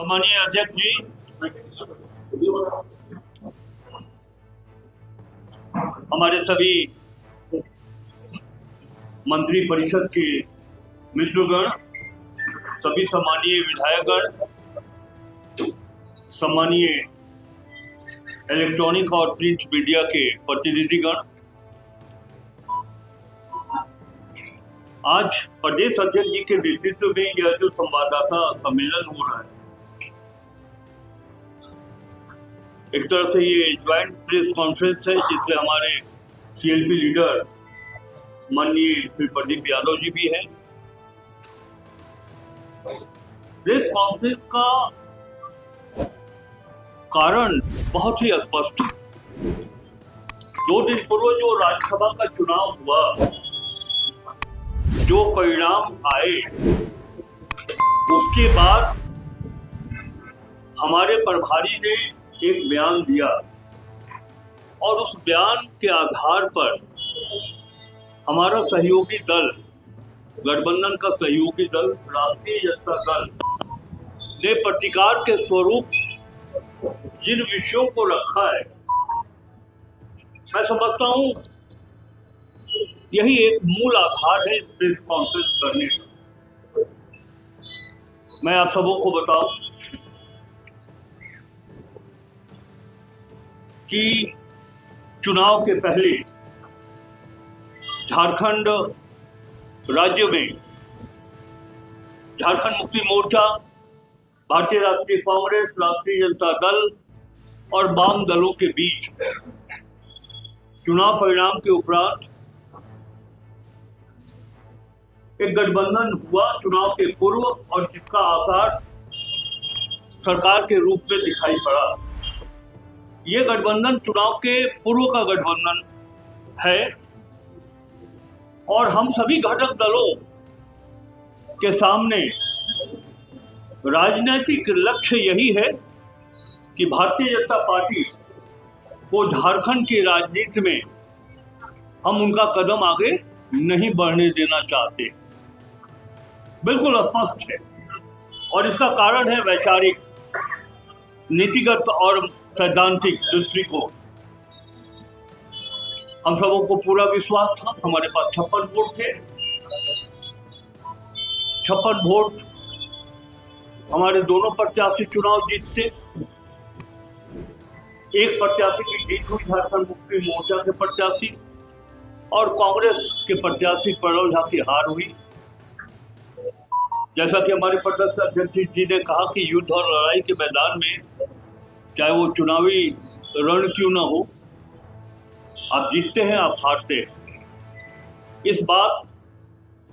सम्मानीय अध्यक्ष जी, हमारे सभी मंत्री परिषद के मित्रगण, सभी सम्मानीय विधायकगण, सम्मानीय इलेक्ट्रॉनिक और प्रिंट मीडिया के प्रतिनिधिगण, आज प्रदेश अध्यक्ष जी के नेतृत्व में यह जो संवाददाता सम्मेलन हो रहा है, एक तरह से ये ज्वाइंट प्रेस कॉन्फ्रेंस है जिसमें हमारे सीएलपी लीडर माननीय श्री प्रदीप यादव जी भी हैं। प्रेस कॉन्फ्रेंस का कारण बहुत ही स्पष्ट है। 2 दिन पूर्व जो राज्यसभा का चुनाव हुआ, जो परिणाम आए, उसके बाद हमारे प्रभारी ने एक बयान दिया और उस बयान के आधार पर हमारा सहयोगी दल, गठबंधन का सहयोगी दल राष्ट्रीय जनता दल ने प्रतिकार के स्वरूप जिन विषयों को रखा है, मैं समझता हूं यही एक मूल आधार है इस प्रेस कॉन्फ्रेंस करने का। मैं आप सबों को बताऊं कि चुनाव के पहले झारखंड राज्य में झारखंड मुक्ति मोर्चा, भारतीय राष्ट्रीय कांग्रेस, राष्ट्रीय जनता दल और वाम दलों के बीच चुनाव परिणाम के उपरांत एक गठबंधन हुआ चुनाव के पूर्व, और जिसका आसार सरकार के रूप में दिखाई पड़ा। ये गठबंधन चुनाव के पूर्व का गठबंधन है और हम सभी घटक दलों के सामने राजनीतिक लक्ष्य यही है कि भारतीय जनता पार्टी को झारखंड की राजनीति में हम उनका कदम आगे नहीं बढ़ने देना चाहते। बिल्कुल स्पष्ट है और इसका कारण है वैचारिक, नीतिगत और सैद्धांतिक दृष्टिकोण। हम सबों को पूरा विश्वास था, हमारे पास 56 वोट थे। 56 वोट हमारे दोनों प्रत्याशी चुनाव जीतते। एक प्रत्याशी की जीत हुई झारखंड मुक्ति मोर्चा के प्रत्याशी, और कांग्रेस के प्रत्याशी प्रणव झा की हार हुई। जैसा कि हमारे प्रदेश अध्यक्ष जी ने कहा कि युद्ध और लड़ाई के मैदान में चाहे वो चुनावी रण क्यों ना हो, आप जीतते हैं, आप हारते हैं। इस बात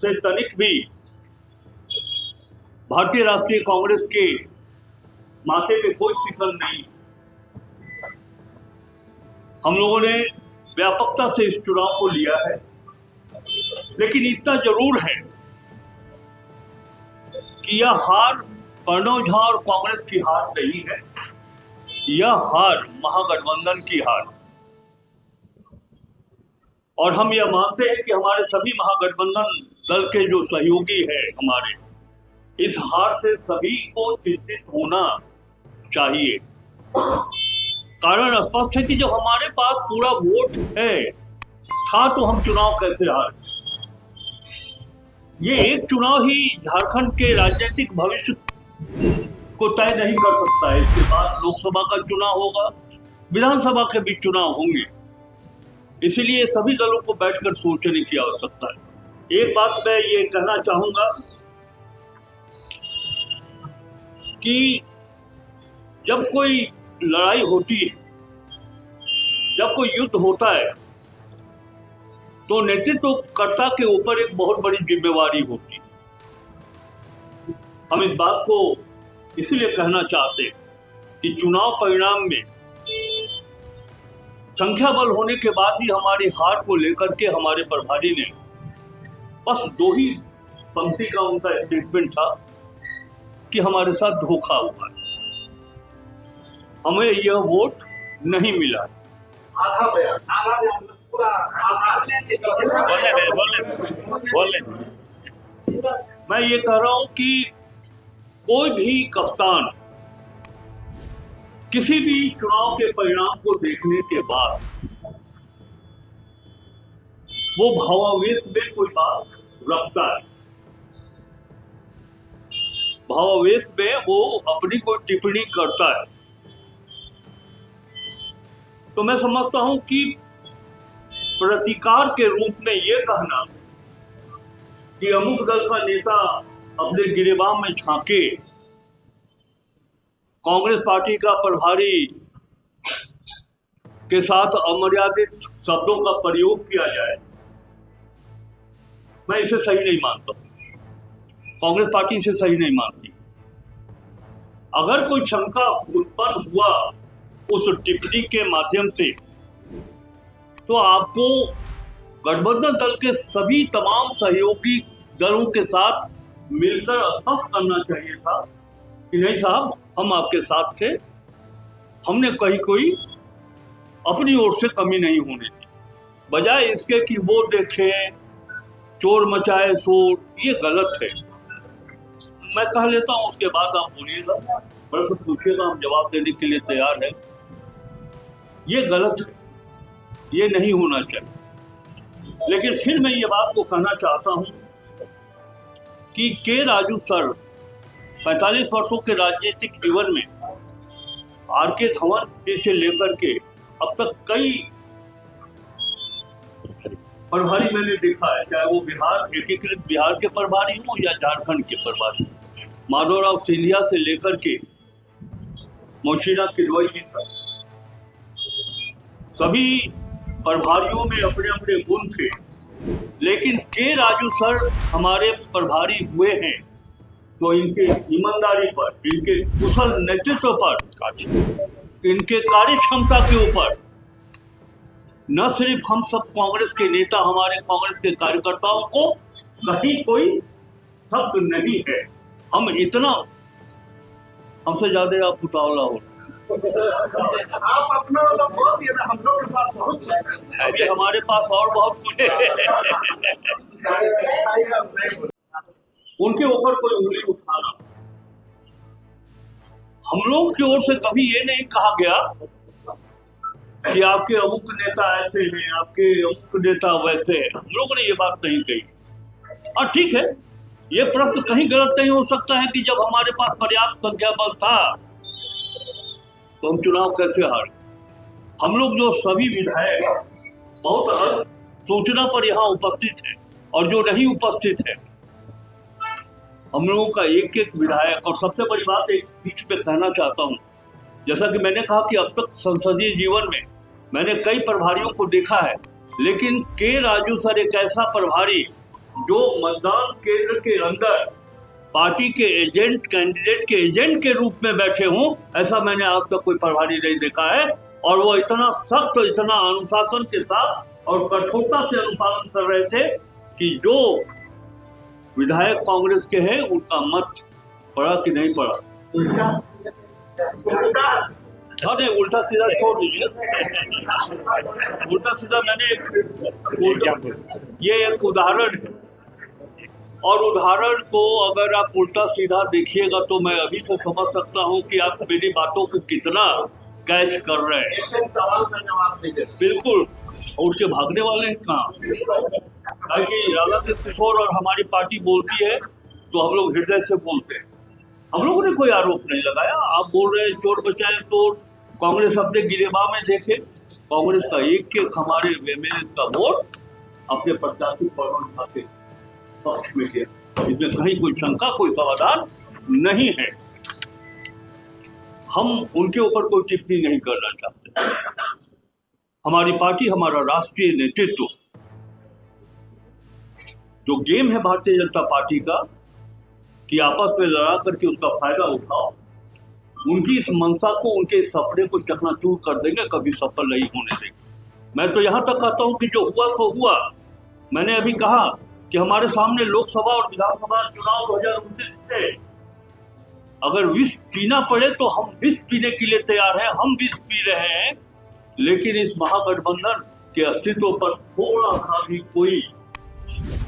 से तनिक भी भारतीय राष्ट्रीय कांग्रेस के माथे पे कोई शिकन नहीं। हम लोगों ने व्यापकता से इस चुनाव को लिया है, लेकिन इतना जरूर है कि यह हार प्रणव झा और कांग्रेस की हार नहीं है, यह हार महागठबंधन की हार। और हम यह मानते हैं कि हमारे सभी महागठबंधन दल के जो सहयोगी हैं हमारे, इस हार से सभी को चिंतित होना चाहिए। कारण स्पष्ट है कि जब हमारे पास पूरा वोट है था तो हम चुनाव कैसे हारे। ये एक चुनाव ही झारखंड के राजनीतिक भविष्य को तय नहीं कर सकता है। इसके बाद लोकसभा का चुनाव होगा, विधानसभा के भी चुनाव होंगे, इसलिए सभी दलों को बैठकर सोचने की आवश्यकता है। एक बात मैं ये कहना चाहूंगा कि जब कोई लड़ाई होती है, जब कोई युद्ध होता है, तो नेतृत्वकर्ता के ऊपर एक बहुत बड़ी जिम्मेवारी होती है। हम इस बात को इसलिए कहना चाहते हैं कि चुनाव परिणाम में संख्या बल होने के बाद भी हमारी हार को लेकर के हमारे प्रभारी ने बस 2 ही पंक्ति का उनका स्टेटमेंट था कि हमारे साथ धोखा हुआ है, हमें यह वोट नहीं मिला। आधा बयान पूरा बोलने मैं ये कह रहा हूं कि कोई भी कप्तान किसी भी चुनाव के परिणाम को देखने के बाद वो भावावेश में कोई बात रखता है, भावावेश में वो अपनी कोई टिप्पणी करता है। तो मैं समझता हूं कि प्रतिकार के रूप में ये कहना कि अमुक दल का नेता अपने गिरेबान में झांके, कांग्रेस पार्टी का प्रभारी के साथ अमर्यादित शब्दों का प्रयोग किया जाए, मैं इसे सही नहीं मानता। कांग्रेस पार्टी इसे सही नहीं मानती। अगर कोई शंका उत्पन्न हुआ उस टिप्पणी के माध्यम से, तो आपको गठबंधन दल के सभी तमाम सहयोगी दलों के साथ मिलकर स्पष्ट करना चाहिए था कि नहीं साहब, हम आपके साथ थे, हमने कहीं कोई अपनी ओर से कमी नहीं होने दी। बजाय इसके कि वो देखे चोर मचाए शोर, ये गलत है। मैं कह लेता हूं, उसके बाद आप बोलिएगा, प्रश्न पूछिएगा, हम जवाब देने के लिए तैयार हैं। ये गलत है, ये नहीं होना चाहिए। लेकिन फिर मैं ये बात को कहना चाहता हूं कि के राजू सर 45 वर्षों के राजनीतिक जीवन में आर.के. धवन से लेकर के अब तक कई प्रभारी मैंने देखा है, चाहे वो बिहार एकीकृत बिहार के प्रभारी हो या झारखंड के प्रभारी, माधवराव सिंधिया से लेकर के मोशीना किदवई जी तक, सभी प्रभारियों में अपने अपने गुण थे। लेकिन के राजू सर हमारे प्रभारी हुए हैं तो इनके ईमानदारी पर, इनके कुशल नेतृत्व पर, इनके कार्य क्षमता के ऊपर न सिर्फ हम सब कांग्रेस के नेता, हमारे कांग्रेस के कार्यकर्ताओं को कहीं कोई शक नहीं है। हम इतना, हमसे ज्यादा आप उतावला हो, आप अपना वाला बहुत ही हम लोग के पास बहुत अभी हमारे पास और बहुत कुछ है। उनके ऊपर कोई उंगली उठाना, हम लोग की ओर से कभी ये नहीं कहा गया कि आपके अमुक नेता ऐसे हैं, आपके अमुक नेता वैसे हैं। हम लोगों ने ये बात नहीं कही। और ठीक है, ये प्रश्न कहीं गलत नहीं हो सकता है कि जब हमारे पास पर्याप्त संख्या बल था तो हम चुनाव कैसे हारे। हम लोग जो सभी विधायक बहुत हद सूचना पर यहाँ उपस्थित हैं और जो नहीं उपस्थित है, हम लोगों का एक एक विधायक, और सबसे बड़ी बात एक बीच पे कहना चाहता हूँ, जैसा कि मैंने कहा कि अब तक संसदीय जीवन में मैंने कई प्रभारियों को देखा है, लेकिन के राजू सर एक ऐसा प्रभारी जो मतदान केंद्र के अंदर पार्टी के एजेंट, कैंडिडेट के एजेंट के रूप में बैठे हों, ऐसा मैंने आज तक कोई प्रभारी नहीं देखा है। और वो इतना सख्त, इतना अनुशासन के साथ और कठोरता से अनुपालन कर रहे थे कि जो विधायक कांग्रेस के हैं उनका मत पड़ा कि नहीं पड़ा। नहीं, उल्टा सीधा छोड़ दीजिए, उल्टा सीधा मैंने ये एक उदाहरण है, और उदाहरण को अगर आप उल्टा सीधा देखिएगा तो मैं अभी से समझ सकता हूँ कि आप मेरी बातों को कितना कैच कर रहे हैं। सवाल का जवाब दीजिए। बिल्कुल, और उसके भागने वाले हैं कहाँ? ताकि राधा किशोर और हमारी पार्टी बोलती है तो हम लोग हृदय से बोलते हैं। हम लोगों ने कोई आरोप नहीं लगाया। आप बोल रहे हैं चोर बचाए चोर, कांग्रेस अपने गिरेबान में देखे, कांग्रेस का एक हमारे एमएलए का वोट अपने प्रत्याशी पवन झा के पक्ष में किया, इसमें कहीं कोई शंका, कोई समाधान नहीं है। हम उनके ऊपर कोई टिप्पणी नहीं करना चाहते। हमारी पार्टी, हमारा राष्ट्रीय नेतृत्व, जो गेम है भारतीय जनता पार्टी का कि आपस में लड़ा करके उसका फायदा उठाओ, उनकी इस मंशा को, उनके इस सपने को चकनाचूर कर देंगे, कभी सफल नहीं होने देंगे। मैं तो यहाँ तक कहता हूँ कि जो हुआ सो हुआ। मैंने अभी कहा कि हमारे सामने लोकसभा और विधानसभा चुनाव 2019 से अगर विष पीना पड़े तो हम विष पीने के लिए तैयार हैं। हम विष पी रहे हैं, लेकिन इस महागठबंधन के अस्तित्व पर थोड़ा सा भी कोई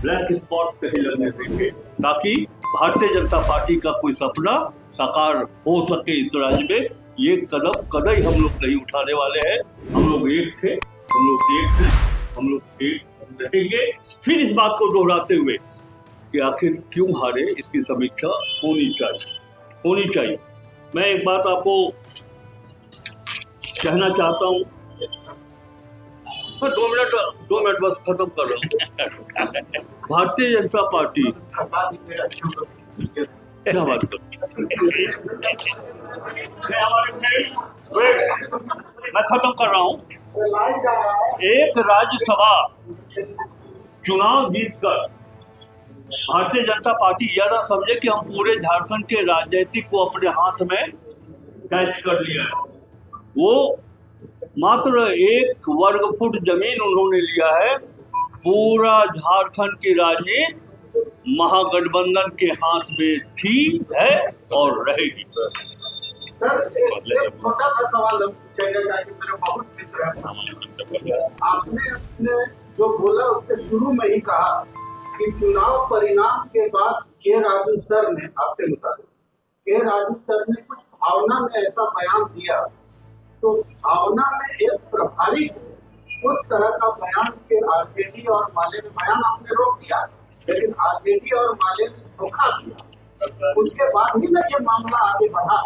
ब्लैक स्पॉट कहीं लगने देंगे, ताकि भारतीय जनता पार्टी का कोई सपना साकार हो सके इस राज्य में, ये कदम कदई हम लोग नहीं उठाने वाले हैं। हम लोग एक थे, हम लोग एक थे, हम लोग एक रहेंगे। फिर इस बात को दोहराते हुए कि आखिर क्यों हारे, इसकी समीक्षा होनी चाहिए। मैं एक बात आपको कहना चाहता हूँ, मैं 2 मिनट बस खत्म कर रहा हूँ। भारतीय जनता पार्टी क्या बात कर, मैं खत्म कर रहा हूँ। एक राज्यसभा चुनाव जीतकर भारतीय जनता पार्टी यह ना समझे कि हम पूरे झारखंड के राजनीतिक को अपने हाथ में कैच कर लिया है। वो मात्र 1 वर्ग फुट जमीन उन्होंने लिया है। पूरा झारखंड की राजनीति महागठबंधन के हाथ में थी, है और रहेगी। सर एक छोटा सा सवाल पूछेगा, ताकि मेरे बहुत मित्र हैं। आपने अपने जो बोला उसके शुरू में ही कहा कि चुनाव परिणाम के बाद के राजू सर ने, आपके मुताबिक के राजू सर ने कुछ भावना में ऐसा बयान दिया, तो भावना में एक प्रभारी उस तरह का बयान के आरजेडी और माले ने, बयान आपने रोक दिया, लेकिन आरजेडी और माले ने धोखा दिया, उसके बाद ही ना ये मामला आगे बढ़ा।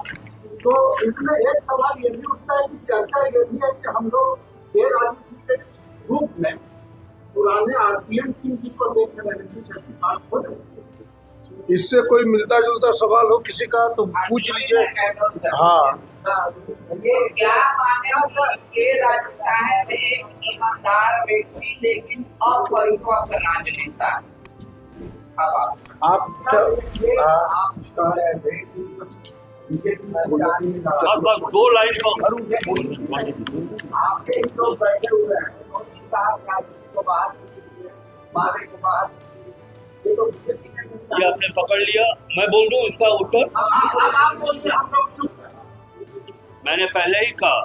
तो इसमें एक सवाल ये भी उठता है कि चर्चा ये भी है कि हम लोग के राजू जी के रूप में पुराने आरपीएन सिंह जी को देख रहे हैं, कुछ ऐसी बात हो सकती है? इससे कोई मिलता जुलता सवाल हो किसी का तो पूछ लीजिए। हाँ, ये क्या माने हो सर के राजू साहब एक ईमानदार व्यक्ति लेकिन अपरिपक्व राजनेता। आप क्या, बस 2 लाइन ये आपने पकड़ लिया, मैं बोल दूं इसका उत्तर। मैंने पहले ही कहा,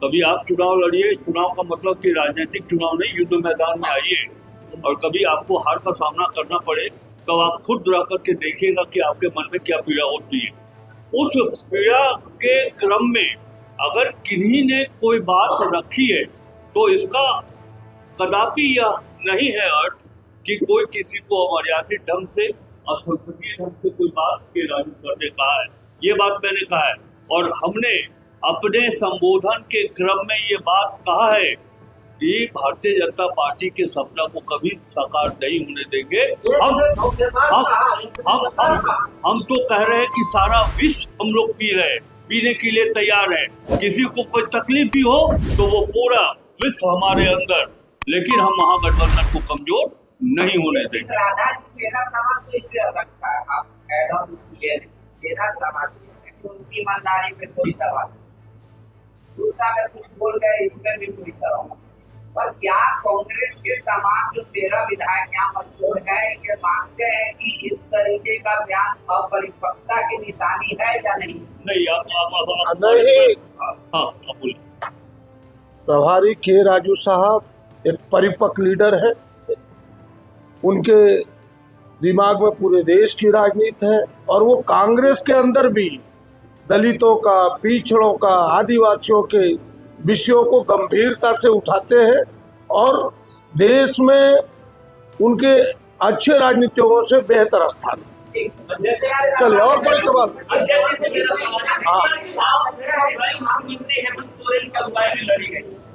कभी आप चुनाव लड़िए, चुनाव का मतलब कि राजनीतिक चुनाव नहीं, युद्ध मैदान में आइए, और कभी आपको हार का सामना करना पड़े तो आप खुद रह करके देखिएगा कि आपके मन में क्या पीड़ा होती है। उस पीड़ा के क्रम में अगर किन्हीं ने कोई बात रखी है तो इसका कदापि यह नहीं है अर्थ कि कोई किसी को अमर्यादित ढंग से, असंसदीय ढंग से कोई बात के राजू करने कहा है। ये बात मैंने कहा है, और हमने अपने संबोधन के क्रम में ये बात कहा है कि भारतीय जनता पार्टी के सपना को कभी साकार नहीं होने देंगे। हम तो कह रहे हैं कि सारा विश्व हम लोग पी रहे हैं, पीने के लिए तैयार है। किसी को कोई तकलीफ भी हो तो वो पूरा विश्व हमारे अंदर, लेकिन हम महागठबंधन को कमजोर नहीं होने देंगे। मेरा सवाल तो इससे अलग था, आप एड ऑन किए। मेरा सवाल उनकी ईमानदारी पे कोई सवाल, दूसरा में कुछ बोल गए इसमें भी कोई सवाल, पर क्या कांग्रेस के तमाम जो 13 विधायक यहाँ मौजूद है ये मानते हैं कि इस तरीके का बयान अपरिपक्वता की निशानी है या नहीं? नहीं, आप नहीं। हाँ, बोलिए। प्रभारी के राजू साहब एक परिपक्व लीडर है, उनके दिमाग में पूरे देश की राजनीति है, और वो कांग्रेस के अंदर भी दलितों का, पिछड़ों का, आदिवासियों के विषयों को गंभीरता से उठाते हैं, और देश में उनके अच्छे राजनीतिकों से बेहतर स्थान है। चलिए, और कोई सवाल?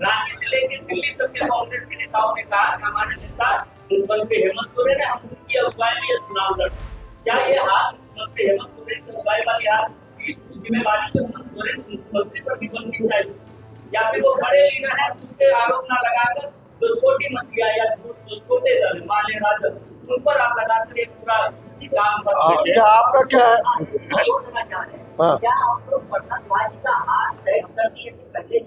रांची से लेकर दिल्ली तक के कांग्रेस के नेताओं ने कहा कि हमारे नेता हेमंत सोरेन है, हम उनकी अगुवाई में चुनाव लड़। क्या ये हाथ हेमंत सोरेन की अगुवाई वाली हाथ की जिम्मेवारी तो हेमंत सोरेन मुख्यमंत्री पर भी बननी चाहिए, या फिर वो बड़े लीडर है उस पर आरोप न लगाकर जो छोटी मछलियां या जो छोटे दल माले राजद उन पर आप लगाकर एक पूरा इसी काम पर क्या आपका क्या है? क्या आप लोग पटनावादी का हाथ तय कर दिए पहले ही?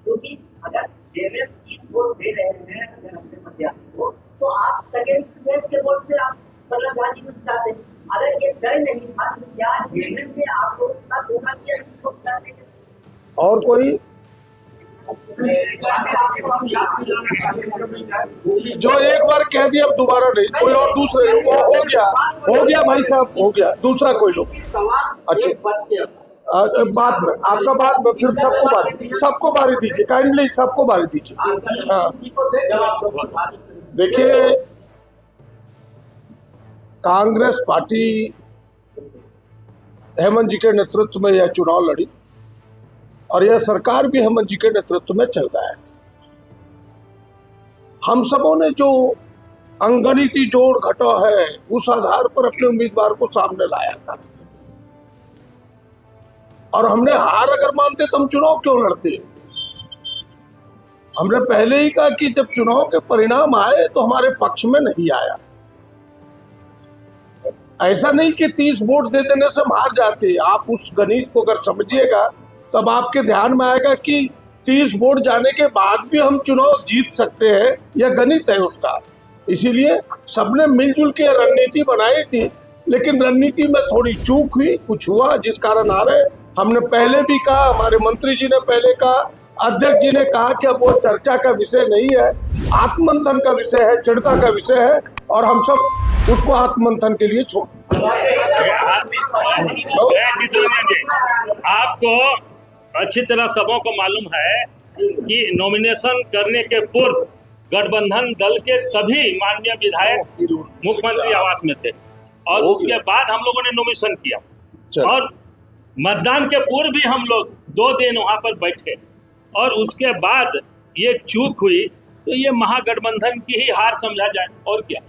क्योंकि अगर जेएमएम 30 वोट दे रहे हैं अगर अपने प्रत्याशी को, तो आप सेकेंड प्लेस के वोट पे आप पटनावादी को जिताते हैं। अगर ये डर नहीं था तो क्या जेएमएम में आपको इतना धोखा किया? और कोई जो एक बार कह दिया अब दोबारा नहीं, कोई और दूसरे हो गया भाई साहब, हो गया, दूसरा कोई लोग। सवाल अच्छा, एक बच गया। बाद में आपका बाद में फिर सबको बारी दीजिए, काइंडली सबको बारी दीजिए। हाँ देखिए, कांग्रेस पार्टी हेमंत जी के नेतृत्व में यह चुनाव लड़ी और यह सरकार भी हेमंत जी के नेतृत्व में चल रहा है। हम सबों ने जो अंगनीति जोड़ घटा है उस आधार पर अपने उम्मीदवार को सामने लाया था और हमने हार अगर मानते तो हम चुनाव क्यों लड़ते। हमने पहले ही कहा कि जब चुनाव के परिणाम आए तो हमारे पक्ष में नहीं आया। ऐसा नहीं कि 30 वोट दे देने से हम हार जाते। आप उस गणित को अगर समझिएगा तब आपके ध्यान में आएगा कि 30 वोट जाने के बाद भी हम चुनाव जीत सकते हैं, यह गणित है उसका। इसीलिए सबने मिलजुल के रणनीति बनाई थी, लेकिन रणनीति में थोड़ी चूक हुई, कुछ हुआ जिस कारण आ रहे। हमने पहले भी कहा, हमारे मंत्री जी ने पहले कहा, अध्यक्ष जी ने कहा कि अब वो चर्चा का विषय नहीं है, आत्ममंथन का विषय है, चिंता का विषय है और हम सब उसको आत्ममंथन के लिए छोड़। आपको अच्छी तरह सबों को मालूम है कि नॉमिनेशन करने के पूर्व गठबंधन दल के सभी माननीय विधायक मुख्यमंत्री आवास में थे और उसके बाद हम लोगों ने नॉमिनेशन किया और मतदान के पूर्व भी हम लोग 2 दिन वहां पर बैठे और उसके बाद ये चूक हुई तो ये महागठबंधन की ही हार समझा जाए और क्या।